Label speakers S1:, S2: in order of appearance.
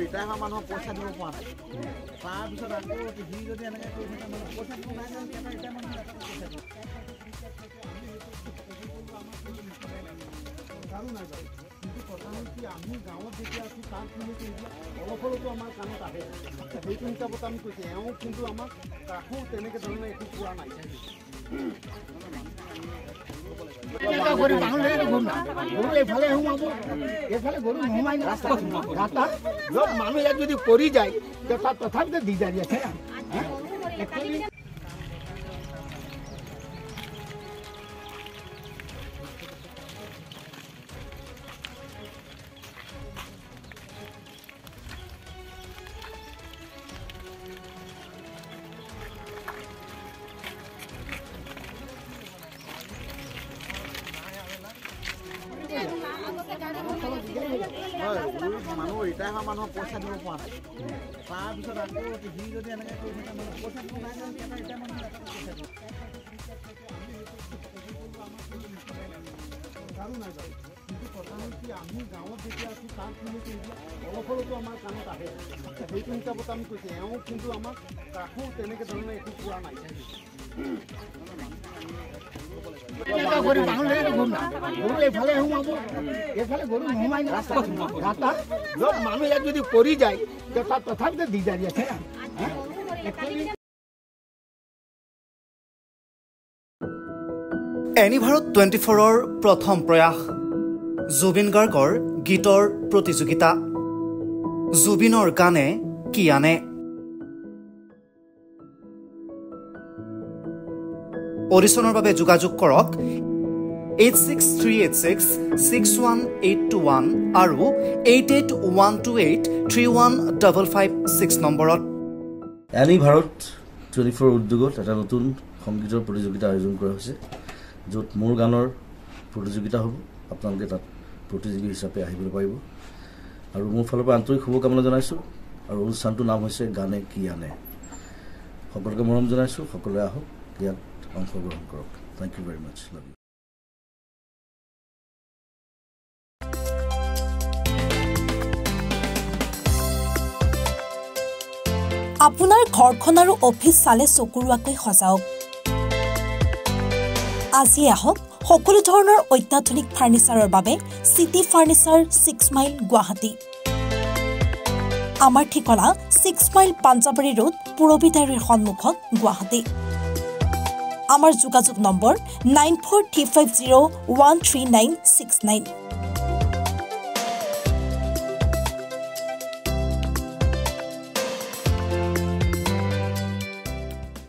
S1: retire হোৱা মানুহক পইচা দিব পৰা নাই তাৰপিছত আকৌ সি যদি এনেকৈ কৰি থাকে মানে পইচা দিব নাই ৰিটায়াৰ মানুহ পইচা দিব কাৰো নাই বাৰু কিন্তু কথা হ'ল কি আমি গাঁৱত যেতিয়া আছোঁ তাত কিন্তু অলপ হ'লেতো আমাৰ কামত আহে সেইটো হিচাপত আমি কৈছোঁ এওঁ কিন্তু আমাক কাকো তেনেকৈ ধৰণে একো পোৱা নাই মানুহ ইয়াত যদি পৰি যায় তাত তথাপিতো দিগদাৰি আছে মানুহ ৰিটায়াৰ হোৱা মানুহক পইচা দিব পৰা নাই তাৰপিছত আকৌ সি যদি এনেকৈ কৰি থাকে মানে পইচা দিব নাই ৰিটায়াৰ মানুহ পইচা দিব কাৰো নাই বাৰু কিন্তু কথা হ'ল কি আমি গাঁৱত যেতিয়া আছোঁ তাত কিন্তু অলপ হ'লেতো আমাৰ কামত আহে সেইটো হিচাপত আমি কৈছোঁ এওঁ কিন্তু আমাক কাকো তেনেকৈ ধৰণে একো পোৱা নাই মানুহ ইয়াত যদি পৰি যায় তাত তথাপিতো দিগদাৰি আছে
S2: এনিভাৰত 24ৰ প্ৰথম প্ৰয়াস জুবিন গাৰ্গৰ গীতৰ প্ৰতিযোগিতা জুবিনৰ গানে কি আনে অডিশ্যনৰ বাবে যোগাযোগ কৰক 8638661821 আৰু 8812831556 নম্বৰত
S3: এনিভাৰত 24 উদ্যোগত এটা নতুন সংগীতৰ প্ৰতিযোগিতা আয়োজন কৰা হৈছে য'ত মোৰ গানৰ প্ৰতিযোগিতা হ'ব আপোনালোকে তাত প্ৰতিযোগী হিচাপে আহিবলৈ পাৰিব আৰু মোৰ ফালৰ পৰা আন্তৰিক শুভকামনা জনাইছোঁ আৰু অনুষ্ঠানটোৰ নাম হৈছে গানে কি আনে সকলোকে মৰম জনাইছোঁ সকলোৱে আহক ইয়াত অংশগ্ৰহণ কৰক thank you very much love you
S4: আপোনাৰ ঘৰখন আৰু অফিচ চালে চকুৰুৱাকৈ সজাওক আজি আহক সকলো ধৰণৰ অত্যাধুনিক ফাৰ্নিচাৰৰ বাবে সিটি ফাৰ্নিচাৰ 6 মাইল গুৱাহাটী আমাৰ ঠিকনা 6 মাইল পাঞ্জাবাৰী ৰোড পুৰবিদাৰীৰ সন্মুখত গুৱাহাটী আমাৰ যোগাযোগ নম্বৰ 9435013969